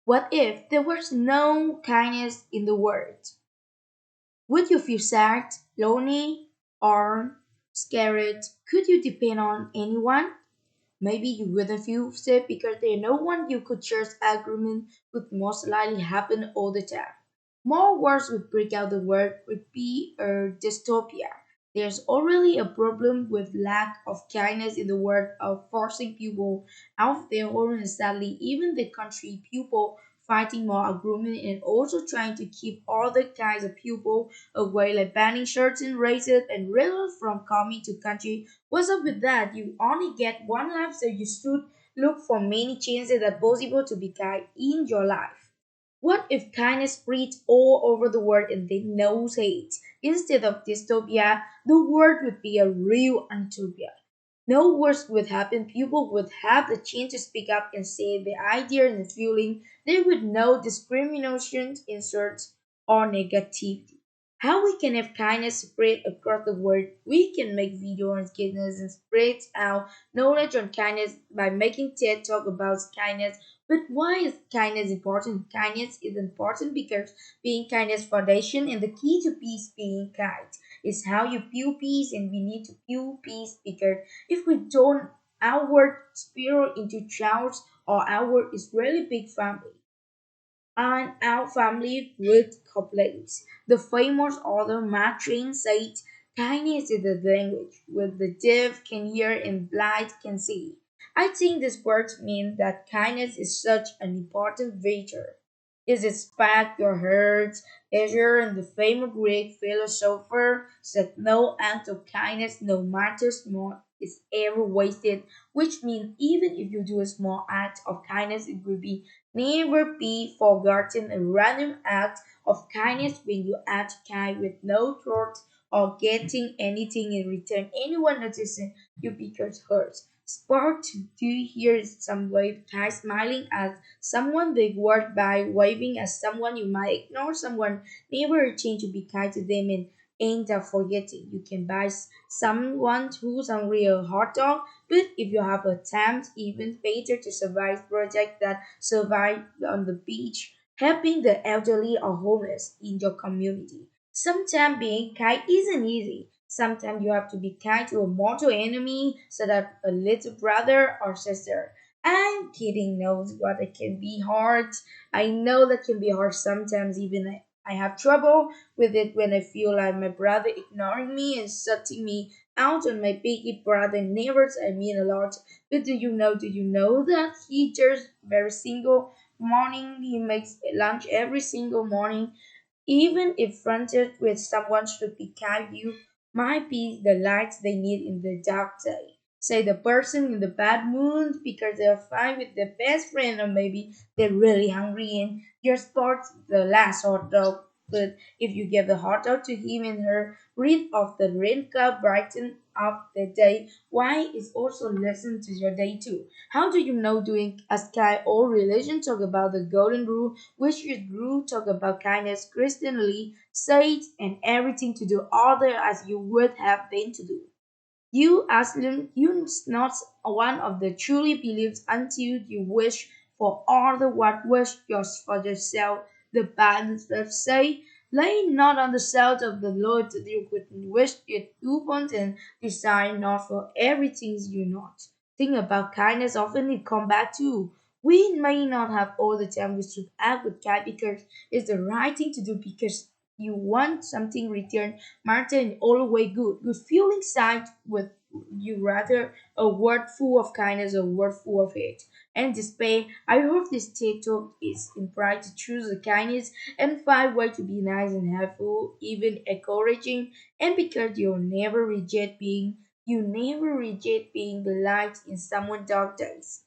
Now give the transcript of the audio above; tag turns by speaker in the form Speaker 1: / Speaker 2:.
Speaker 1: What if there was no kindness in the world? Would you feel sad, lonely, or scared? Could you depend on anyone? Maybe you wouldn't feel safe because there's no one you could share agreement would most likely happen all the time. More wars would break out, the world would be a dystopia. There's already a problem with lack of kindness in the world of forcing people out of their home and sadly even the country people fighting more agreement and also trying to keep other kinds of people away like banning certain races and religions from coming to country. What's up with that? You only get one life, so you should look for many chances that possible to be kind in your life. What if kindness spread all over the world and they knows hate? Instead of dystopia, the world would be a real utopia. No worse would happen. People would have the chance to speak up and say their idea and feeling. There would no discrimination, insults, or negativity. How we can have kindness spread across the world? We can make videos on kindness and spread our knowledge on kindness by making TED talk about kindness. But why is kindness important? Kindness is important because being kindness foundation and the key to peace being kind is how you feel peace and we need to feel peace because if we don't our spiral into chaos or our Israeli big family and our family with complaints. The famous author Mark Twain said, kindness is the language where the deaf can hear and blind can see. I think this words mean that kindness is such an important virtue. It inspires your heart, Ezra and the famous Greek philosopher said no act of kindness, no matter small, is ever wasted, which means even if you do a small act of kindness, it will be never be forgotten. A random act of kindness when you act kind with no thought or getting anything in return. Anyone noticing you because hurts. Spark to do here some wave kind smiling at someone they work by waving at someone you might ignore someone never change to be kind to them and ain't up forgetting. You can buy someone who's hungry a hot dog but if you have a attempt even better to survive project that survive on the beach, helping the elderly or homeless in your community. Sometimes being kind isn't easy. Sometimes you have to be kind to a mortal enemy, so that a little brother or sister. I'm kidding, knows what it can be hard. I know that can be hard sometimes, even I have trouble with it when I feel like my brother ignoring me and shutting me out on my big brother neighbors. I mean a lot. But do you know that he just very single morning he makes lunch every single morning even if fronted with someone should be kind, you might be the light they need in the dark day. Say the person in the bad mood because they're fine with their best friend, or maybe they're really hungry and your sports the last hot dog. But if you give the hot dog to him and her, rid of the rain cup, brighten up the day. Why is also listen to your day too? How do you know doing a sky or religion talk about the golden rule which is Drew talk about kindness, Christianly, said, and everything to do other as you would have been to do. You Aslan, you not one of the truly believes until you wish for all the what wish yours for yourself. The Bible say, lay not on the shelf of the Lord that you could wish it upon and desire not for everything you not. Think about kindness often it come back to. We may not have all the time we should act with God because it's the right thing to do because you want something returned Martin, always good. Good feeling side with you rather a word full of kindness, a word full of hate and despair. I hope this TikTok is implied to choose the kindness and find way to be nice and helpful, even encouraging, and because you never reject being the light in someone's dark days.